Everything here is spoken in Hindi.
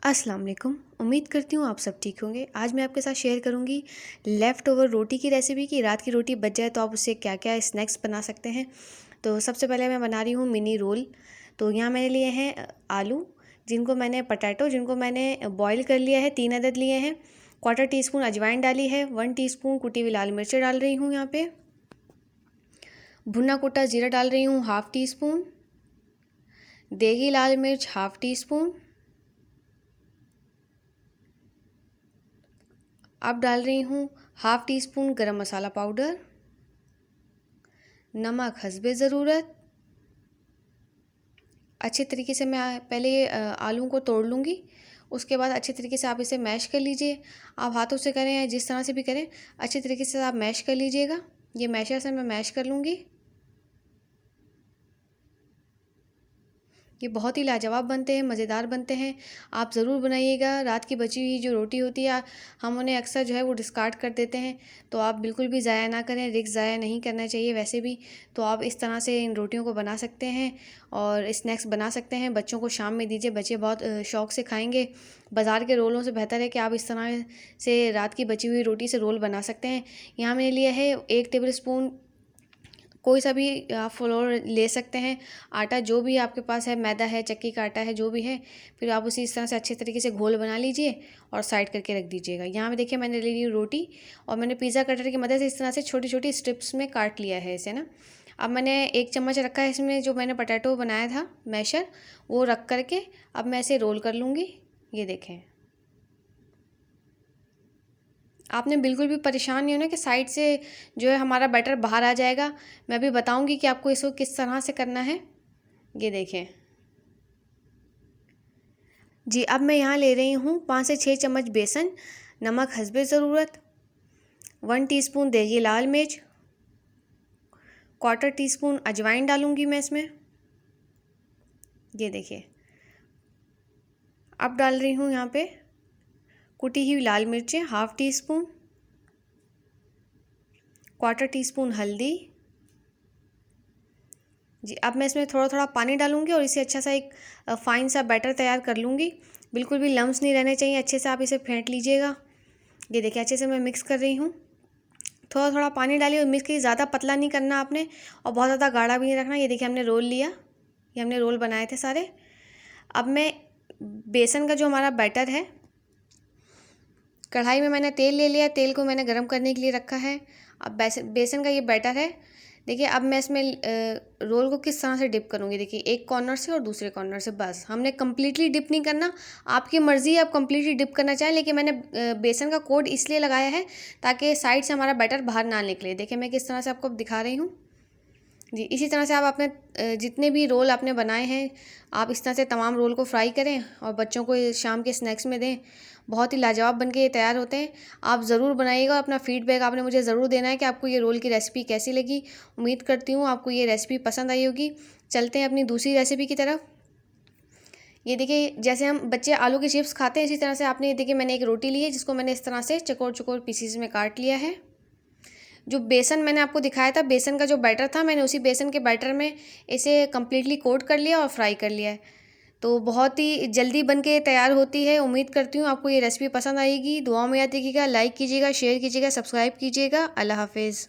अस्सलाम वालेकुम। उम्मीद करती हूँ आप सब ठीक होंगे। आज मैं आपके साथ शेयर करूँगी लेफ़्ट ओवर रोटी की रेसिपी कि रात की रोटी बच जाए तो आप उससे क्या क्या स्नैक्स बना सकते हैं। तो सबसे पहले मैं बना रही हूँ मिनी रोल। तो यहाँ मैंने लिए हैं आलू, जिनको मैंने बॉईल कर लिया है, 3 अदद लिए हैं। क्वार्टर टी स्पून अजवाइन डाली है, 1 टीस्पून कुटी हुई लाल मिर्च डाल रही हूँ यहाँ पे। भुना कुटा जीरा डाल रही हूँ हाफ़ टी स्पून। देगी लाल मिर्च हाफ़ टी स्पून। अब डाल रही हूँ हाफ़ टी स्पून गरम मसाला पाउडर, नमक हस्बे ज़रूरत। अच्छे तरीके से मैं पहले आलू को तोड़ लूँगी। उसके बाद अच्छे तरीके से आप इसे मैश कर लीजिए। आप हाथों से करें या जिस तरह से भी करें, अच्छे तरीके से आप मैश कर लीजिएगा। ये मैशर से मैं मैश कर लूँगी। ये बहुत ही लाजवाब बनते हैं, मज़ेदार बनते हैं। आप ज़रूर बनाइएगा। रात की बची हुई जो रोटी होती है, हम उन्हें अक्सर जो है वो डिस्कार्ड कर देते हैं। तो आप बिल्कुल भी ज़ाया ना करें, रिस्क ज़ाया नहीं करना चाहिए वैसे भी। तो आप इस तरह से इन रोटियों को बना सकते हैं और स्नैक्स बना सकते हैं। बच्चों को शाम में दीजिए, बच्चे बहुत शौक़ से खाएँगे। बाज़ार के रोलों से बेहतर है कि आप इस तरह से रात की बची हुई रोटी से रोल बना सकते हैं। यहाँ मैंने लिया है 1 टेबल स्पून, कोई सा भी आप फ्लोर ले सकते हैं। आटा जो भी आपके पास है, मैदा है, चक्की का आटा है, जो भी है, फिर आप उसी इस तरह से अच्छे तरीके से घोल बना लीजिए और साइड करके रख दीजिएगा। यहाँ पे देखिए मैंने ले ली रोटी और मैंने पिज़्ज़ा कटर की मदद से इस तरह से छोटी छोटी स्ट्रिप्स में काट लिया है इसे ना। अब मैंने 1 चम्मच रखा है इसमें, जो मैंने पोटैटो बनाया था मैशर, वो रख करके अब मैं इसे रोल कर लूँगी। ये देखें, आपने बिल्कुल भी परेशान नहीं होना कि साइड से जो है हमारा बैटर बाहर आ जाएगा। मैं भी बताऊंगी कि आपको इसको किस तरह से करना है। ये देखें जी। अब मैं यहाँ ले रही हूँ 5 से 6 चम्मच बेसन, नमक हस्बे ज़रूरत, 1 टीस्पून देगी लाल मिर्च, क्वार्टर टीस्पून अजवाइन डालूंगी मैं इसमें। ये देखिए, अब डाल रही हूँ यहाँ पे कुटी हुई लाल मिर्चें half tea spoon, quarter teaspoon हल्दी जी। अब मैं इसमें थोड़ा थोड़ा पानी डालूंगी और इसे अच्छा सा एक फ़ाइन सा बैटर तैयार कर लूँगी। बिल्कुल भी लम्स नहीं रहने चाहिए, अच्छे से आप इसे फेंट लीजिएगा। ये देखिए, अच्छे से मैं मिक्स कर रही हूँ। थोड़ा थोड़ा पानी डालिए और मिक्स कीजिए, ज़्यादा पतला नहीं करना आपने और बहुत ज़्यादा गाढ़ा भी नहीं रखना। ये देखिए, हमने रोल लिया, ये हमने रोल बनाए थे सारे। अब मैं बेसन का जो हमारा बैटर है, कढ़ाई में मैंने तेल ले लिया, तेल को मैंने गर्म करने के लिए रखा है। अब बेसन का ये बैटर है। देखिए, अब मैं इसमें रोल को किस तरह से डिप करूँगी। देखिए, एक कॉर्नर से और दूसरे कॉर्नर से, बस हमने कम्प्लीटली डिप नहीं करना। आपकी मर्ज़ी है, आप कम्प्लीटली डिप करना चाहें, लेकिन मैंने बेसन का कोड इसलिए लगाया है ताकि साइड से हमारा बैटर बाहर ना निकले। देखिए, मैं किस तरह से आपको दिखा रही हूँ जी। इसी तरह से आप अपने जितने भी रोल आपने बनाए हैं, आप इस तरह से तमाम रोल को फ्राई करें और बच्चों को शाम के स्नैक्स में दें। बहुत ही लाजवाब बनके ये तैयार होते हैं। आप ज़रूर बनाइएगा और अपना फ़ीडबैक आपने मुझे ज़रूर देना है कि आपको ये रोल की रेसिपी कैसी लगी। उम्मीद करती हूँ आपको ये रेसिपी पसंद आई होगी। चलते हैं अपनी दूसरी रेसिपी की तरफ। ये देखिए, जैसे हम बच्चे आलू के चिप्स खाते हैं, इसी तरह से आपने, ये देखिए, मैंने एक रोटी ली है जिसको मैंने इस तरह से चकोर चकोर पीसीज में काट लिया है। जो बेसन मैंने आपको दिखाया था, बेसन का जो बैटर था, मैंने उसी बेसन के बैटर में इसे कम्प्लीटली कोट कर लिया और फ्राई कर लिया है। तो बहुत ही जल्दी बन के तैयार होती है। उम्मीद करती हूँ आपको ये रेसिपी पसंद आएगी। दुआ में याद रखिएगा, लाइक कीजिएगा, शेयर कीजिएगा, सब्सक्राइब कीजिएगा। अल्लाह हाफिज़।